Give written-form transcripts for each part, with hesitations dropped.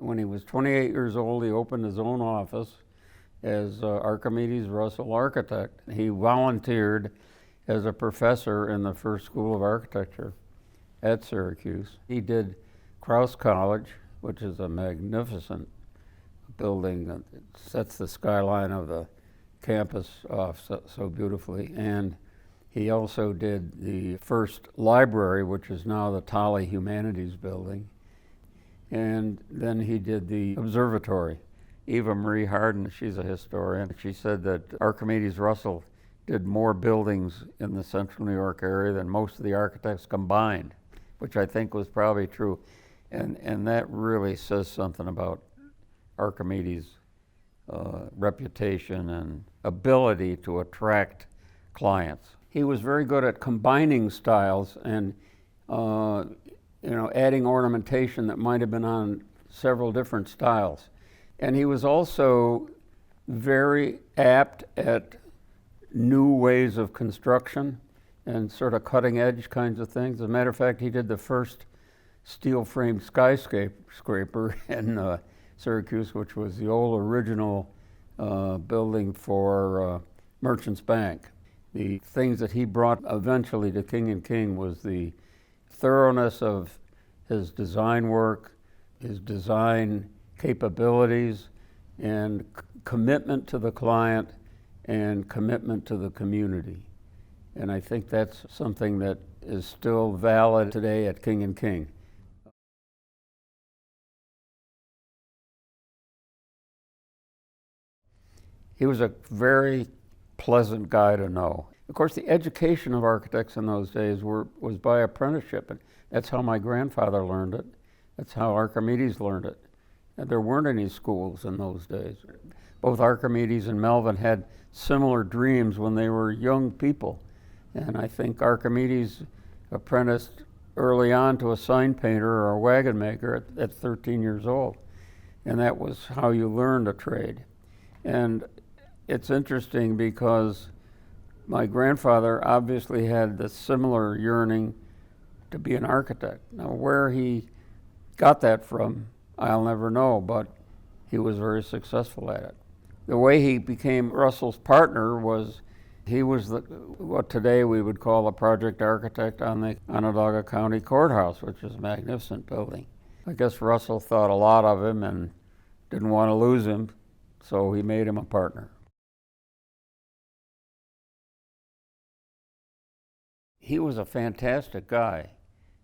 When he was 28 years old, he opened his own office as Archimedes Russell Architect. He volunteered as a professor in the first school of architecture at Syracuse. He did Krause College, which is a magnificent building that sets the skyline of the campus off so beautifully. And he also did the first library, which is now the Tolley Humanities Building. And then he did the observatory. Eva Marie Harden, she's a historian, she said that Archimedes Russell did more buildings in the central New York area than most of the architects combined, which I think was probably true. And that really says something about Archimedes' reputation and ability to attract clients. He was very good at combining styles and adding ornamentation that might have been on several different styles. And he was also very apt at new ways of construction and sort of cutting edge kinds of things. As a matter of fact, he did the first steel framed skyscraper in Syracuse, which was the old original building for Merchants Bank. The things that he brought eventually to King & King was the thoroughness of his design work, his design capabilities, and commitment to the client and commitment to the community. And I think that's something that is still valid today at King & King. He was a very pleasant guy to know. Of course, the education of architects in those days was by apprenticeship, and that's how my grandfather learned it. That's how Archimedes learned it. And there weren't any schools in those days. Both Archimedes and Melvin had similar dreams when they were young people. And I think Archimedes apprenticed early on to a sign painter or a wagon maker at 13 years old. And that was how you learned a trade. And it's interesting because my grandfather obviously had the similar yearning to be an architect. Now, where he got that from, I'll never know, but he was very successful at it. The way he became Russell's partner was he was what today we would call a project architect on the Onondaga County Courthouse, which is a magnificent building. I guess Russell thought a lot of him and didn't want to lose him, so he made him a partner. He was a fantastic guy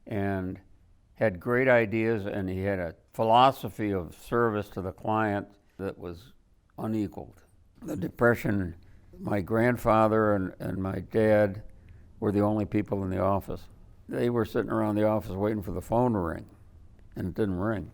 and had great ideas, and he had a philosophy of service to the client that was unequaled. The Depression, my grandfather and my dad were the only people in the office. They were sitting around the office waiting for the phone to ring, and it didn't ring.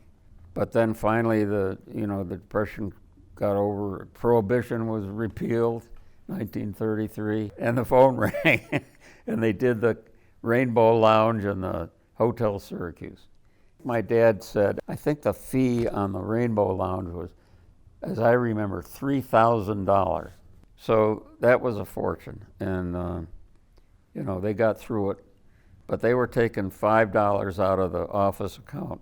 But then finally the Depression got over, Prohibition was repealed, 1933, and the phone rang, and they did the Rainbow Lounge in the Hotel Syracuse. My dad said, I think the fee on the Rainbow Lounge was, as I remember, $3,000. So that was a fortune, and they got through it. But they were taking $5 out of the office account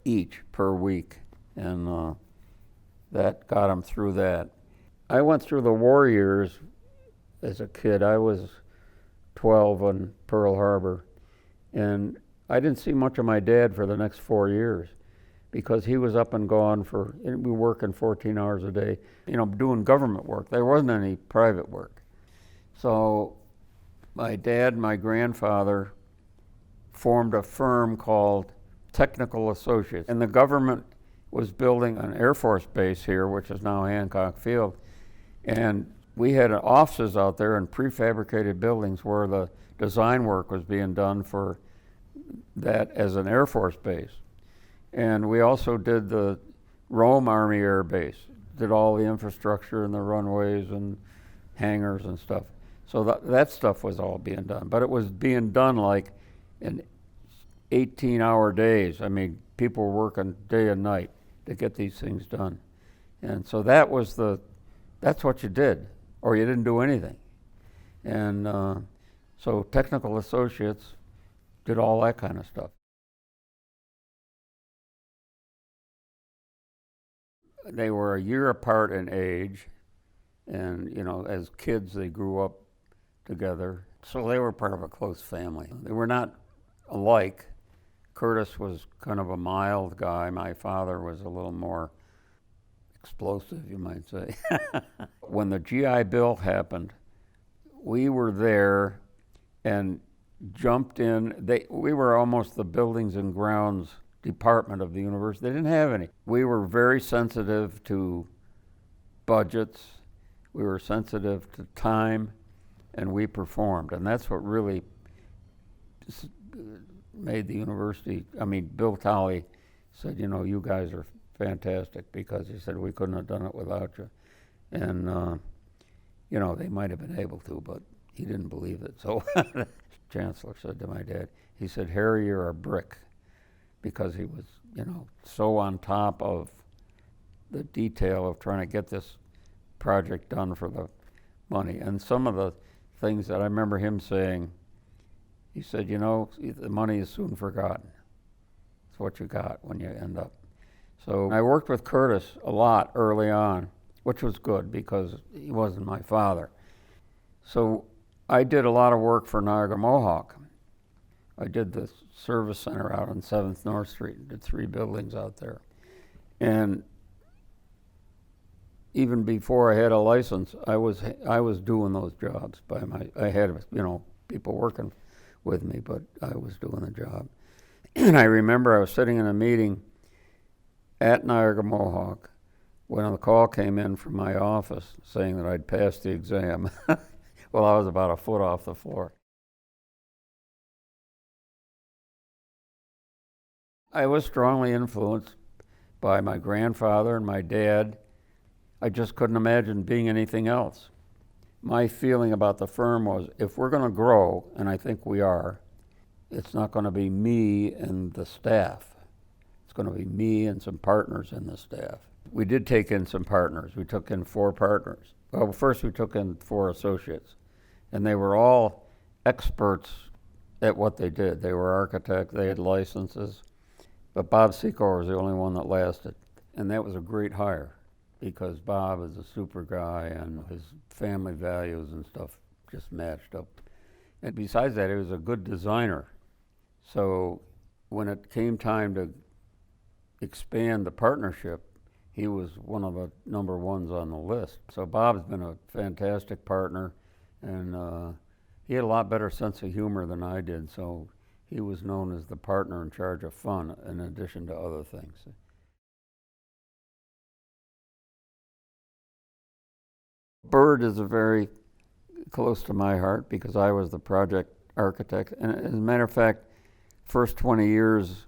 each per week, and that got them through that. I went through the war years as a kid. I was 12 on Pearl Harbor, and I didn't see much of my dad for the next 4 years because he was up and gone we were working 14 hours a day, doing government work. There wasn't any private work. So my dad and my grandfather formed a firm called Technical Associates, and the government was building an Air Force base here, which is now Hancock Field, and we had offices out there in prefabricated buildings where the design work was being done for that as an Air Force base. And we also did the Rome Army Air Base, did all the infrastructure and the runways and hangars and stuff. So that stuff was all being done, but it was being done like in 18-hour days. I mean, people were working day and night to get these things done. And so that's what you did, or you didn't do anything. And so Technical Associates did all that kind of stuff. They were a year apart in age, and as kids they grew up together. So they were part of a close family. They were not alike. Curtis was kind of a mild guy. My father was a little more explosive, you might say. When the GI Bill happened, we were there and jumped in. We were almost the buildings and grounds department of the university. They didn't have any. We were very sensitive to budgets. We were sensitive to time, and we performed. And that's what really made the university. Bill Tolley said, you guys are fantastic, because he said we couldn't have done it without you. And, they might have been able to, but he didn't believe it. So the chancellor said to my dad, he said, Harry, you're a brick, because he was, so on top of the detail of trying to get this project done for the money. And some of the things that I remember him saying, he said, the money is soon forgotten. It's what you got when you end up. So I worked with Curtis a lot early on, which was good because he wasn't my father. So I did a lot of work for Niagara Mohawk. I did the service center out on 7th North Street, did 3 buildings out there. And even before I had a license, I was doing those jobs I had, people working with me, but I was doing the job. And I remember I was sitting in a meeting at Niagara Mohawk when a call came in from my office saying that I'd passed the exam. Well, I was about a foot off the floor. I was strongly influenced by my grandfather and my dad. I just couldn't imagine being anything else. My feeling about the firm was, if we're going to grow, and I think we are, it's not going to be me and the staff. It's going to be me and some partners in the staff. We did take in some partners. We took in 4 partners. Well, first we took in 4 associates, and they were all experts at what they did. They were architects, they had licenses, but Bob Secor was the only one that lasted, and that was a great hire, because Bob is a super guy and his family values and stuff just matched up. And besides that, he was a good designer. So when it came time to expand the partnership, he was one of the number ones on the list. So Bob's been a fantastic partner, and he had a lot better sense of humor than I did, so he was known as the partner in charge of fun in addition to other things. Bird is a very close to my heart because I was the project architect. And as a matter of fact, first 20 years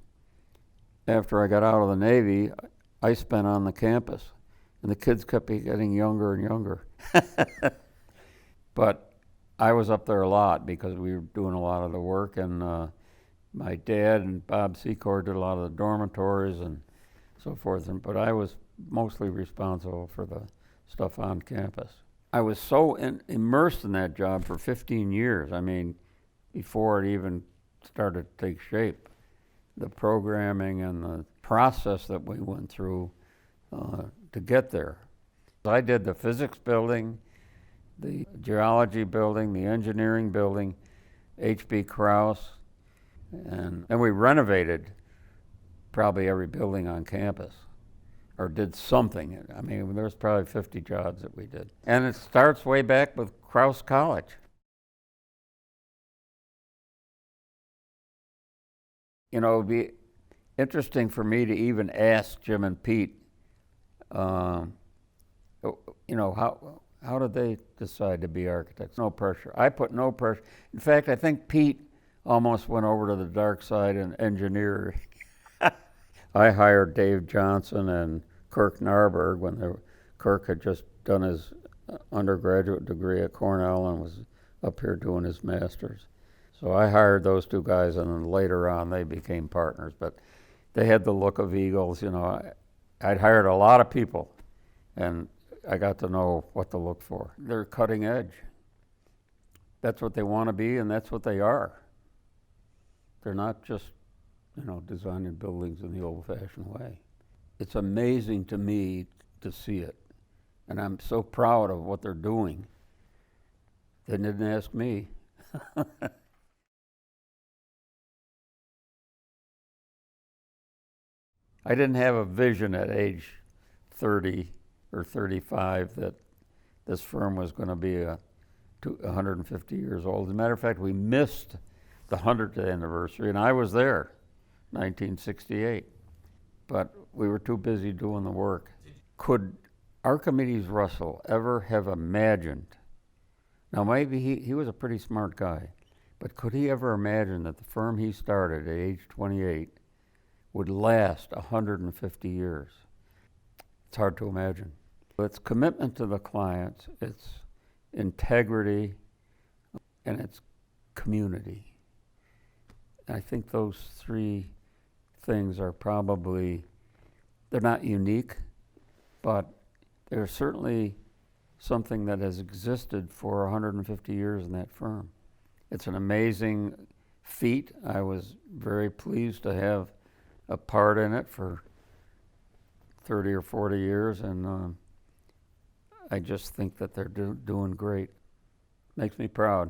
after I got out of the Navy, I spent on the campus. And the kids kept getting younger and younger. But I was up there a lot because we were doing a lot of the work. And my dad and Bob Secor did a lot of the dormitories and so forth. But I was mostly responsible for the stuff on campus. I was so immersed in that job for 15 years. Before it even started to take shape. The programming and the process that we went through to get there. I did the physics building, the geology building, the engineering building, H.B. Krause, and we renovated probably every building on campus, or did something. There was probably 50 jobs that we did. And it starts way back with Krause College. It would be interesting for me to even ask Jim and Pete, how did they decide to be architects? No pressure. I put no pressure. In fact, I think Pete almost went over to the dark side and engineered. I hired Dave Johnson and Kirk Narberg when Kirk had just done his undergraduate degree at Cornell and was up here doing his master's. So I hired those 2 guys, and then later on they became partners. But they had the look of eagles. I'd hired a lot of people, and I got to know what to look for. They're cutting edge. That's what they want to be, and that's what they are. They're not just, designing buildings in the old-fashioned way. It's amazing to me to see it. And I'm so proud of what they're doing. They didn't ask me. I didn't have a vision at age 30 or 35 that this firm was going to be 150 years old. As a matter of fact, we missed the 100th anniversary, and I was there, 1968. But we were too busy doing the work. Could Archimedes Russell ever have imagined, now maybe he was a pretty smart guy, but could he ever imagine that the firm he started at age 28 would last 150 years? It's hard to imagine. It's commitment to the clients, it's integrity, and it's community. I think those three things are probably, they're not unique, but they're certainly something that has existed for 150 years in that firm. It's an amazing feat. I was very pleased to have a part in it for 30 or 40 years, and I just think that they're doing great. Makes me proud.